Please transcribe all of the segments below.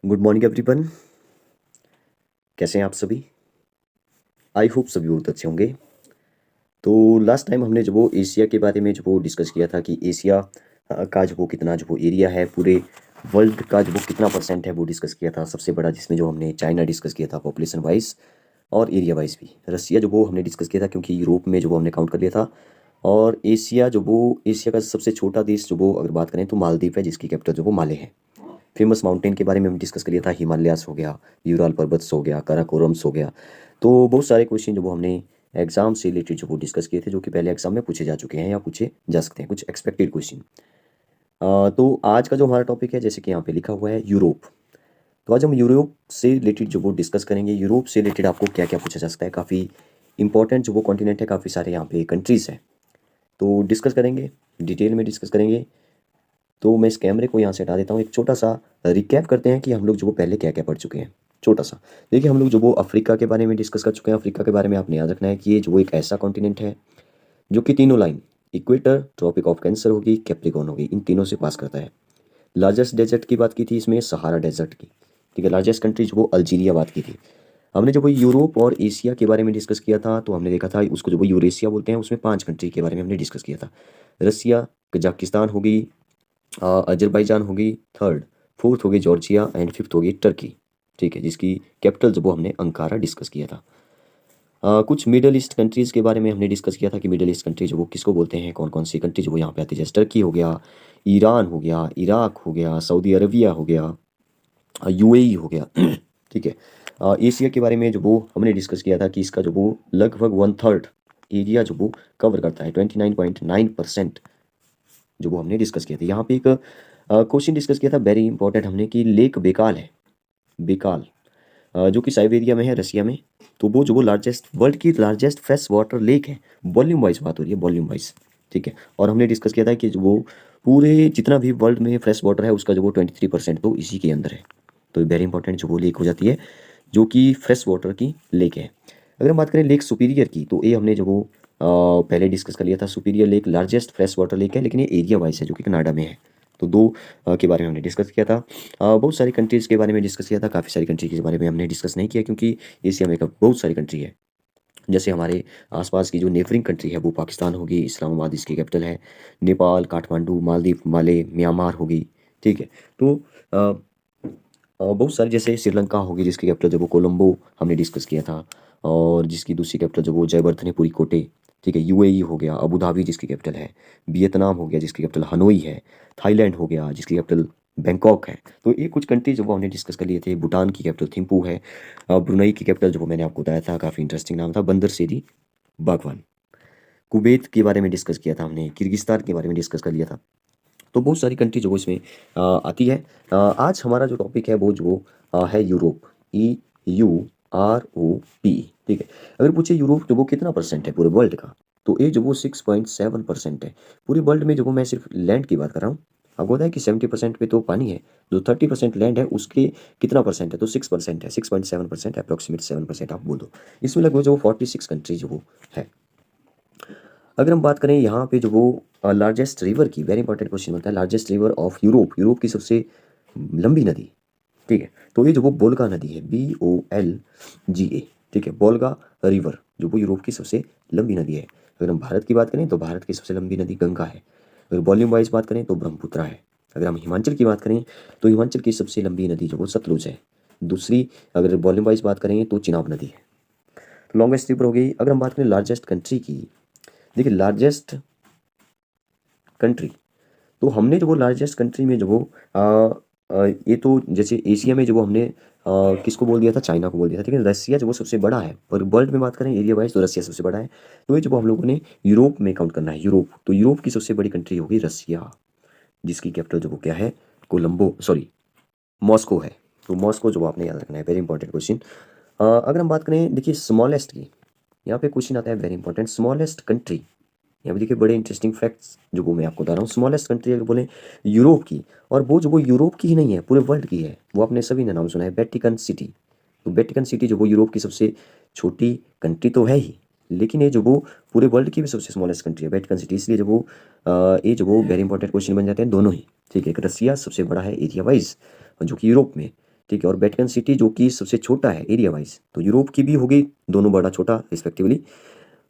Good morning everyone. कैसे हैं आप सभी? आई होप सभी बहुत अच्छे होंगे। तो लास्ट टाइम हमने जो वो एशिया के बारे में जो वो डिस्कस किया था कि एशिया का जो वो कितना जो वो एरिया है, पूरे वर्ल्ड का जो वो कितना परसेंट है वो डिस्कस किया था। सबसे बड़ा जिसमें जो हमने चाइना डिस्कस किया था पॉपुलेशन वाइज और एरिया वाइज भी। रसिया जो वो हमने डिस्कस किया था क्योंकि यूरोप में जो वो हमने काउंट कर लिया था। और एशिया जो वो एशिया का सबसे छोटा देश जो वो अगर बात करें तो मालदीव है, जिसकी कैपिटल जो वो माले है। फेमस माउंटेन के बारे में हम डिस्कस कर लिया था, हिमालयास हो गया, यूराल पर्वत हो गया, काराकोरम्स हो गया। तो बहुत सारे क्वेश्चन जो वो हमने एग्जाम से रिलेटेड जो वो डिस्कस किए थे, जो कि पहले एग्जाम में पूछे जा चुके हैं या पूछे जा सकते हैं, कुछ एक्सपेक्टेड क्वेश्चन। तो आज का जो हमारा टॉपिक है, जैसे कि यहाँ पे लिखा हुआ है यूरोप। तो आज हम यूरोप से रिलेटेड जो वो डिस्कस करेंगे। यूरोप से रिलेटेड आपको क्या क्या पूछा जा सकता है, काफ़ी इंपॉर्टेंट जो वो कॉन्टिनेंट है, काफ़ी सारे यहाँ पे कंट्रीज़ हैं। तो डिस्कस करेंगे, डिटेल में डिस्कस करेंगे। तो मैं इस कैमरे को यहाँ से हटा देता हूँ। एक छोटा सा रिकैप करते हैं कि हम लोग जो वो पहले क्या क्या पढ़ चुके हैं। छोटा सा देखिए, हम लोग जो वो अफ्रीका के बारे में डिस्कस कर चुके हैं। अफ्रीका के बारे में आपने याद रखना है कि ये जो वो एक ऐसा कॉन्टिनेंट है जो कि तीनों line, equator, tropic of cancer होगी, कैप्रिकॉर्न होगी, इन तीनों से पास करता है। लार्जेस्ट डेजर्ट की बात की थी इसमें, सहारा डेजर्ट की। ठीक है, लार्जेस्ट कंट्री जो वो अल्जीरिया बात की थी। हमने जब वो यूरोप और एशिया के बारे में डिस्कस किया था तो हमने देखा था उसको जो वो यूरेशिया बोलते हैं, उसमें 5 कंट्री के बारे में हमने डिस्कस किया था। रसिया, कजाकिस्तान होगी, अजरबैजान होगी थर्ड, फोर्थ होगी जॉर्जिया एंड फिफ्थ होगी टर्की। ठीक है, जिसकी कैपिटल जो वो हमने अंकारा डिस्कस किया था। कुछ मिडल ईस्ट कंट्रीज़ के बारे में हमने डिस्कस किया था कि मिडल ईस्ट कंट्री जो वो किसको बोलते हैं, कौन कौन सी कंट्री जो वो यहाँ पे आती है। जैसे टर्की हो गया, ईरान हो गया, इराक हो गया, सऊदी अरबिया हो गया, यूएई हो गया। ठीक है। एशिया के बारे में जो वो हमने डिस्कस किया था कि इसका जो वो लगभग 1/3 एरिया जो वो कवर करता है, 29.9% जो वो हमने डिस्कस किया था। यहाँ पे एक क्वेश्चन डिस्कस किया था वेरी इंपॉर्टेंट हमने, कि लेक बेकाल है, बेकाल, जो कि साइबेरिया में है, रसिया में। तो वो जो वो लार्जेस्ट, वर्ल्ड की लार्जेस्ट फ्रेश वाटर लेक है। वॉल्यूम वाइज बात हो रही है, वॉल्यूम वाइज। ठीक है। और हमने डिस्कस किया था कि जो वो पूरे जितना भी वर्ल्ड में फ्रेश वाटर है उसका जो वो 23% तो इसी के अंदर है। तो वेरी इंपॉर्टेंट जो वो लेक हो जाती है, जो कि फ्रेश वाटर की लेक है। अगर हम बात करें लेक सुपीरियर की, तो ये हमने जो वो पहले डिस्कस कर लिया था। Superior lake largest fresh water lake है, लेकिन ये एरिया वाइज है, जो कि कनाडा में है। तो दो के बारे में हमने डिस्कस किया था। बहुत सारी कंट्रीज़ के बारे में डिस्कस किया था। काफ़ी सारी कंट्री के बारे में हमने डिस्कस नहीं किया क्योंकि एशिया में बहुत सारी कंट्री है। जैसे हमारे आसपास की जो नेबरिंग कंट्री है वो पाकिस्तान होगी, इस्लामाबाद इसकी कैपिटल है। नेपाल, काठमांडू, मालदीव, माले, म्यांमार होगी। ठीक है। तो अ, बहुत सारी, जैसे श्रीलंका होगी जिसकी कैपिटल जो वो कोलंबो हमने डिस्कस किया था, और जिसकी दूसरी कैपिटल जो वो जयवर्धनेपुरी कोटे। ठीक है। यूएई हो गया, अबू धाबी जिसकी कैपिटल है। वियतनाम हो गया जिसकी कैपिटल हनोई है। थाईलैंड हो गया जिसकी कैपिटल बैंकॉक है। तो ये कुछ कंट्री जो वो हमने डिस्कस कर लिए थे। भूटान की कैपिटल थिम्पू है। ब्रुनई की कैपिटल जो वो मैंने आपको बताया था, काफ़ी इंटरेस्टिंग नाम था, बंदर सेरी बागवान। कुवैत के बारे में डिस्कस किया था हमने, किर्गिस्तान के बारे में डिस्कस कर लिया था। तो बहुत सारी कंट्री जो वो इसमें आती है। आज हमारा जो टॉपिक है वो जो है यूरोप, EUROP। ठीक है। अगर पूछे यूरोप जो वो कितना परसेंट है पूरे वर्ल्ड का, तो ये जो वो 6.7% है पूरे वर्ल्ड में। जो वो मैं सिर्फ लैंड की बात कर रहा हूँ। आपको पता है कि 70% पे तो पानी है, जो 30% लैंड है उसके कितना परसेंट है, तो 6% है। 6.7%, अप्रोक्सीमेट 7% आप बोल दो। इसमें लगभग जो 46 कंट्री जो वो है। अगर हम बात करें यहाँ पे जो वो लार्जेस्ट रिवर की, वेरी इंपॉर्टेंट क्वेश्चन बनता है, largest river of Europe, Europe की सबसे लंबी नदी। ठीक है। तो ये जो वो बोल्गा नदी है, BOLGA। ठीक है, बोल्गा रिवर जो वो यूरोप की सबसे लंबी नदी है। अगर हम भारत की बात करें तो भारत की सबसे लंबी नदी गंगा है। अगर वॉल्यूम वाइज बात करें तो ब्रह्मपुत्रा है। अगर हम हिमाचल की बात करें तो हिमाचल की सबसे लंबी नदी जो वो सतलुज है। दूसरी, अगर वॉल्यूम वाइज बात करें तो चिनाब नदी है। तो लॉन्गेस्ट रिवर हो गई। अगर हम बात करें लार्जेस्ट कंट्री की, देखिए लार्जेस्ट कंट्री, तो हमने जो वो लार्जेस्ट कंट्री में जो वो ये तो जैसे एशिया में जो वो हमने किसको बोल दिया था, चाइना को बोल दिया था। लेकिन रसिया जो वो सबसे बड़ा है, पर वर्ल्ड में बात करें एरिया वाइज तो रसिया सबसे बड़ा है। तो ये जो वो हम लोगों ने यूरोप में काउंट करना है, यूरोप, तो यूरोप की सबसे बड़ी कंट्री होगी रसिया, जिसकी कैपिटल जो वो क्या है, कोलंबो, सॉरी मॉस्को है। तो मॉस्को जो वो आपने याद रखना है, वेरी इंपॉर्टेंट क्वेश्चन। अगर हम बात करें, देखिए स्मॉलेस्ट की, यहाँ पे क्वेश्चन आता है वेरी इंपॉर्टेंट, स्मॉलेस्ट कंट्री। यहाँ पे देखिए बड़े इंटरेस्टिंग फैक्ट्स जो वो मैं आपको बता रहा हूँ। स्मॉलेस्ट कंट्री अगर बोले यूरोप की, और वो जो वो यूरोप की ही नहीं है, पूरे वर्ल्ड की है, वो आपने सभी ने नाम सुना है, वेटिकन सिटी। तो वेटिकन सिटी जो वो यूरोप की सबसे छोटी कंट्री तो है ही, लेकिन ये जो वो पूरे वर्ल्ड की भी सबसे स्मॉलेस्ट कंट्री है वेटिकन सिटी। इसलिए जो वो ये जो वो वेरी इंपॉर्टेंट क्वेश्चन बन जाते हैं दोनों ही। ठीक है। एक रसिया सबसे बड़ा है एरिया वाइज, जो कि यूरोप में। ठीक है, और वेटिकन सिटी जो कि सबसे छोटा है एरिया वाइज, तो यूरोप की भी होगी, दोनों बड़ा छोटा रिस्पेक्टिवली,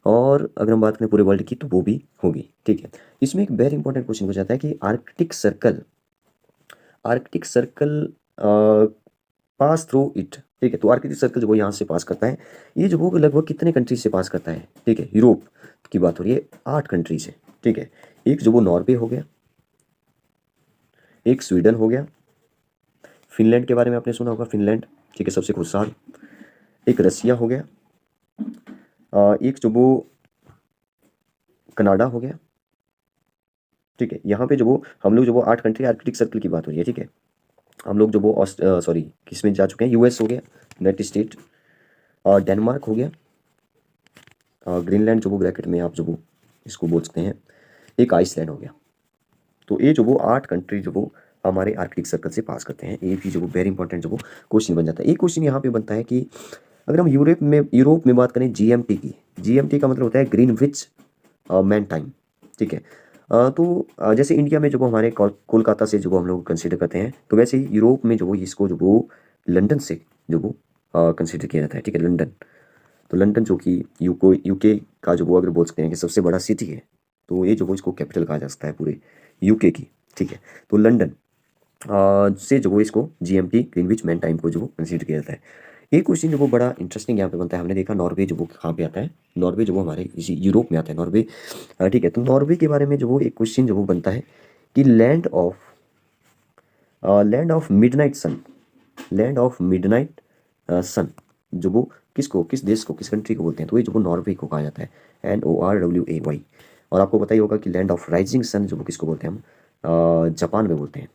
और अगर हम बात करें पूरे वर्ल्ड की तो वो भी होगी, ठीक है। इसमें एक वेरी इंपॉर्टेंट क्वेश्चन हो जाता है कि Arctic circle pass through it, ठीक है। तो आर्कटिक सर्कल जो वो यहाँ से पास करता है, ये जो वो लगभग कितने कंट्री से पास करता है, ठीक है। यूरोप की बात हो रही है, 8 कंट्री से, ठीक है। एक जो वो नॉर्वे हो गया, एक स्वीडन हो गया, फिनलैंड के बारे में आपने सुना होगा, फिनलैंड, ठीक है, सबसे खुशहाल। एक रसिया हो गया, एक जो वो कनाडा हो गया, ठीक है। यहाँ पे जो वो हम लोग जो वो 8 कंट्री आर्कटिक सर्कल की बात हो रही है, ठीक है। हम लोग जो वो सॉरी किस में जा चुके हैं, यूएस हो गया, यूनाइटेड स्टेट, और डेनमार्क हो गया, ग्रीनलैंड जो वो ब्रैकेट में आप जो वो इसको बोल सकते हैं, एक आइसलैंड हो गया। तो ये जो वो 8 कंट्री जो वो हमारे आर्कटिक सर्कल से पास करते हैं, ये भी जो वो वेरी इंपॉर्टेंट जो वो क्वेश्चन बन जाता है। एक क्वेश्चन यहाँ पे बनता है कि अगर हम यूरोप में बात करें जीएमटी की, जीएमटी का मतलब होता है ग्रीनविच मैन टाइम, ठीक है। तो जैसे इंडिया में जो वो हमारे कोलकाता से जो वो हम लोग कंसिडर करते हैं, तो वैसे ही यूरोप में जो वो इसको जो वो लंदन से जो वो कंसिडर किया जाता है, ठीक है, लंदन। तो लंदन जो कि यूके का जो वो अगर बोल सकते हैं कि सबसे बड़ा सिटी है, तो ये जो वो इसको कैपिटल कहा जा सकता है पूरे यूके की, ठीक है। तो लंदन से जो वो इसको जीएमटी ग्रीनविच मैन टाइम को जो वो कंसिडर किया जाता है। एक क्वेश्चन जो वो बड़ा इंटरेस्टिंग यहाँ पे बनता है, हमने देखा नॉर्वे जो वो कहाँ पे आता है, नॉर्वे जो वो हमारे इसी यूरोप में आता है, नॉर्वे, ठीक है। तो नॉर्वे के बारे में जो वो एक क्वेश्चन जो वो बनता है कि लैंड ऑफ मिडनाइट सन जो वो किस देश को, किस कंट्री को बोलते हैं, तो ये जो वो नॉर्वे को कहा जाता है, NORWAY। और आपको पता ही होगा कि लैंड ऑफ राइजिंग सन जो वो किसको बोलते हैं, हम जापान में बोलते हैं।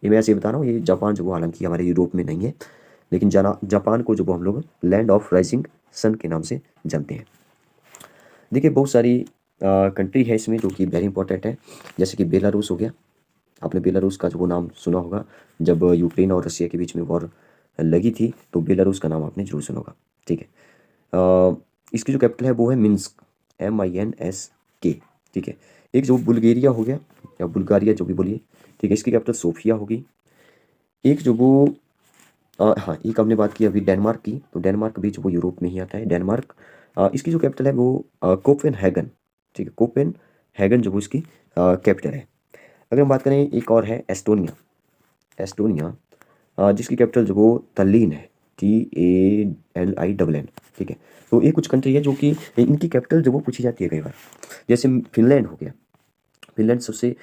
ये मैं ऐसे ही बता रहा हूँ, ये जापान जो वो हालांकि हमारे यूरोप में नहीं है, लेकिन जापान को जो वो हम लोग लैंड ऑफ राइजिंग सन के नाम से जानते हैं। देखिए बहुत सारी कंट्री है इसमें जो कि वेरी इंपॉर्टेंट है, जैसे कि बेलारूस हो गया, आपने बेलारूस का जो वो नाम सुना होगा, जब यूक्रेन और रशिया के बीच में वॉर लगी थी, तो बेलारूस का नाम आपने जरूर सुना होगा, ठीक है। इसकी जो कैपिटल है वो है मिन्स्क, MINSK, ठीक है। एक जो बुल्गारिया हो गया, या बुल्गारिया जो भी बोलिए, ठीक है, इसकी कैपिटल सोफिया होगी। एक जो वो हाँ, एक हमने बात की अभी डेनमार्क की, तो डेनमार्क भी जो वो यूरोप में ही आता है, डेनमार्क। इसकी जो कैपिटल है वो कोपेनहेगन, ठीक है, कोपेनहेगन जो वो इसकी कैपिटल है। अगर हम बात करें, एक और है एस्टोनिया, एस्टोनिया जिसकी कैपिटल जो वो तल्लीन है, TALINN, ठीक है। तो ये कुछ कंट्री है जो कि इनकी कैपिटल जो वो पूछी जाती है कई बार, जैसे फिनलैंड हो गया, फिनलैंड सबसे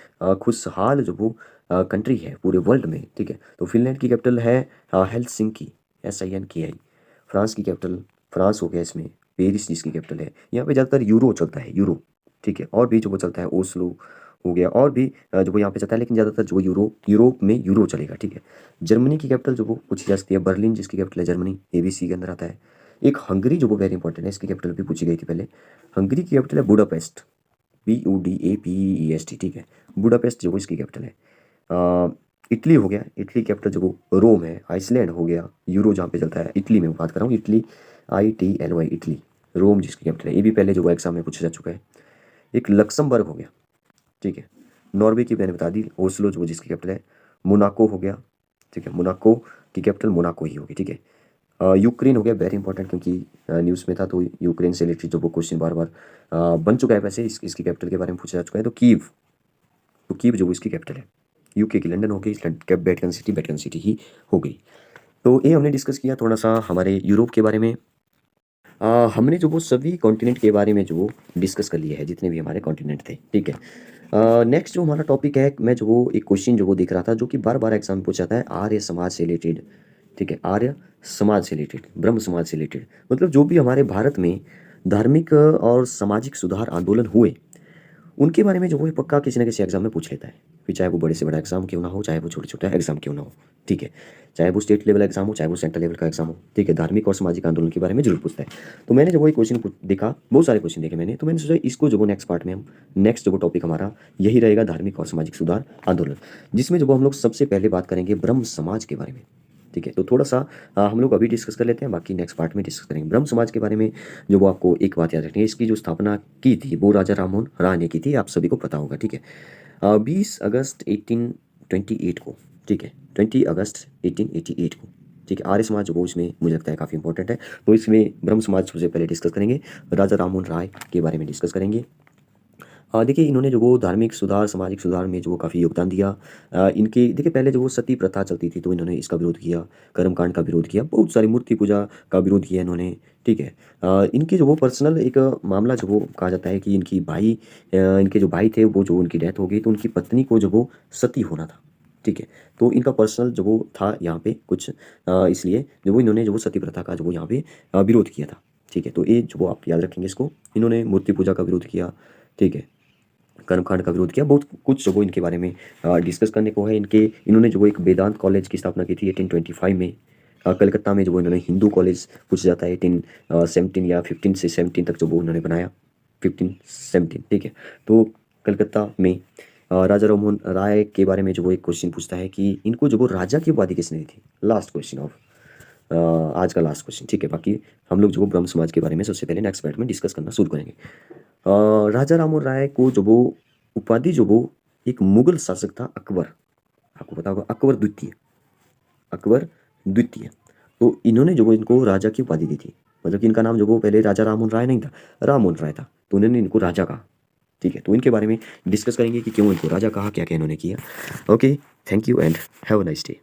खुशहाल जो वो कंट्री है पूरे वर्ल्ड में, ठीक है। तो फिनलैंड की कैपिटल है हेलसिंकी, SINKI। फ्रांस की कैपिटल, फ्रांस हो गया इसमें, पेरिस जिसकी कैपिटल है। यहाँ पे ज़्यादातर यूरो चलता है, यूरो, ठीक है। और भी जो वो चलता है ओस्लो हो गया, और भी जो वो यहाँ पे चलता है, लेकिन ज़्यादातर जो यूरोप में यूरो चलेगा, ठीक है। जर्मनी की कैपिटल जो वो पूछी जा सकती है, बर्लिन जिसकी कैपिटल है जर्मनी, ABC के अंदर आता है। एक हंगरी जो वो वेरी इंपॉर्टेंट है, इसकी कैपिटल भी पूछी गई थी पहले, हंगरी की कैपिटल है बुडापेस्ट, BUDAPEST, ठीक है। बुडापेस्ट जो वो इसकी कैपिटल है। इटली हो गया, इटली कैपिटल जो वो रोम है। आइसलैंड हो गया, यूरो जहाँ पे चलता है, इटली में बात कर रहा हूँ, इटली, ITLY, इटली, रोम जिसकी कैपिटल है, ये भी पहले जो वो एग्जाम में पूछा जा चुका है। एक लक्समबर्ग हो गया, ठीक है। नॉर्वे की मैंने बता दी, ओस्लो जो जिसकी कैपिटल है। मोनाको हो गया, ठीक है, मोनाको की कैपिटल मोनाको ही होगी, ठीक है। यूक्रेन हो गया, वेरी इंपॉर्टेंट, क्योंकि न्यूज़ में था, तो यूक्रेन से रिलेटेड जो वो क्वेश्चन बार बार बन चुका है, वैसे इसकी कैपिटल के बारे में पूछा जा चुका है। तो कीव जो वो इसकी कैपिटल है। यूके की लंदन हो गई, वेटिकन सिटी ही हो गई। तो ये हमने डिस्कस किया थोड़ा सा हमारे यूरोप के बारे में। हमने जो वो सभी कॉन्टिनेंट के बारे में जो वो डिस्कस कर लिया है, जितने भी हमारे कॉन्टिनेंट थे, ठीक है। नेक्स्ट जो हमारा टॉपिक है, मैं जो वो एक क्वेश्चन जो वो देख रहा था, जो कि बार बार एग्जाम में पूछा जाता है, आर्य समाज से रिलेटेड, ठीक है, आर्य समाज से रिलेटेड, ब्रह्म समाज से रिलेटेड, मतलब जो भी हमारे भारत में धार्मिक और सामाजिक सुधार आंदोलन हुए, उनके बारे में जो वो पक्का किसी न किसी एग्जाम में पूछ लेता है, फिर चाहे वो बड़े से बड़ा एग्जाम क्यों ना हो, चाहे वो छोटे छोटा एग्जाम क्यों ना हो, ठीक है, चाहे वो स्टेट लेवल एग्जाम हो, चाहे वो सेंट्रल लेवल का एग्जाम हो, ठीक है, धार्मिक और सामाजिक आंदोलन के बारे में जरूर पूछता है। तो मैंने जब वो क्वेश्चन देखा, बहुत सारे क्वेश्चन देखे मैंने, तो मैंने सोचा इसको जो वो नेक्स्ट पार्ट में हम, नेक्स्ट जो वो टॉपिक हमारा यही रहेगा, धार्मिक और सामाजिक सुधार आंदोलन, जिसमें जो वो हम लोग सबसे पहले बात करेंगे ब्रह्म समाज के बारे में, ठीक है। तो थोड़ा सा हम लोग अभी डिस्कस कर लेते हैं, बाकी नेक्स्ट पार्ट में डिस्कस करेंगे ब्रह्म समाज के बारे में। जो वो आपको एक बात याद रखनी है, इसकी जो स्थापना की थी वो राजा राममोहन राय ने की थी, आप सभी को पता होगा, ठीक है। 20 अगस्त 1828 को, ठीक है, 20 अगस्त 1888 को, ठीक है, आर्य समाज जो वो इसमें मुझे लगता है काफ़ी इंपॉर्टेंट है। तो इसमें ब्रह्म समाज सबसे पहले डिस्कस करेंगे, राजा राममोहन राय के बारे में डिस्कस करेंगे। देखिए इन्होंने जो वो धार्मिक सुधार, सामाजिक सुधार में जो वो काफ़ी योगदान दिया। इनके देखिए पहले जो वो सती प्रथा चलती थी तो इन्होंने इसका विरोध किया, कर्मकांड का विरोध किया, बहुत सारी मूर्ति पूजा का विरोध किया इन्होंने, ठीक है। इनके जो वो पर्सनल एक मामला जो वो कहा जाता है कि इनके जो भाई थे वो जो उनकी डेथ हो गई तो उनकी पत्नी को जो वो सती होना था, ठीक है। तो इनका पर्सनल जो वो था यहाँ पे कुछ इसलिए जो वो इन्होंने जो वो सती प्रथा का जो वो यहाँ पे विरोध किया था, ठीक है। तो ये जो वो आप याद रखेंगे इसको, इन्होंने मूर्ति पूजा का विरोध किया, ठीक है, कर्मकांड का विरोध किया, बहुत कुछ जो वो इनके बारे में डिस्कस करने को है। इन्होंने जो वो एक वेदांत कॉलेज की स्थापना की थी 1825 में कलकत्ता में, जो वो इन्होंने हिंदू कॉलेज पूछा जाता है 1817 या 15 से 17 तक जो वो उन्होंने बनाया, 1517, ठीक है। तो कलकत्ता में राजा राममोहन राय के बारे में जो वो एक क्वेश्चन पूछता है कि इनको जो वो राजा की उपाधि किसने दी थी। लास्ट क्वेश्चन ऑफ आज का लास्ट क्वेश्चन, ठीक है। बाकी हम लोग जो वो ब्रह्म समाज के बारे में सबसे पहले नेक्स्ट पार्ट में डिस्कस करना शुरू करेंगे। राजा राममोहन राय को जो वो उपाधि जो वो एक मुगल शासक था अकबर, आपको पता होगा अकबर द्वितीय, अकबर द्वितीय। तो इन्होंने जो वो इनको राजा की उपाधि दी थी, मतलब कि इनका नाम जो वो पहले राजा राममोहन राय नहीं था, राममोहन राय था, तो उन्होंने इनको राजा कहा, ठीक है। तो इनके बारे में डिस्कस करेंगे कि क्यों इनको राजा कहा, क्या क्या इन्होंने किया। Okay, thank you and have a nice day.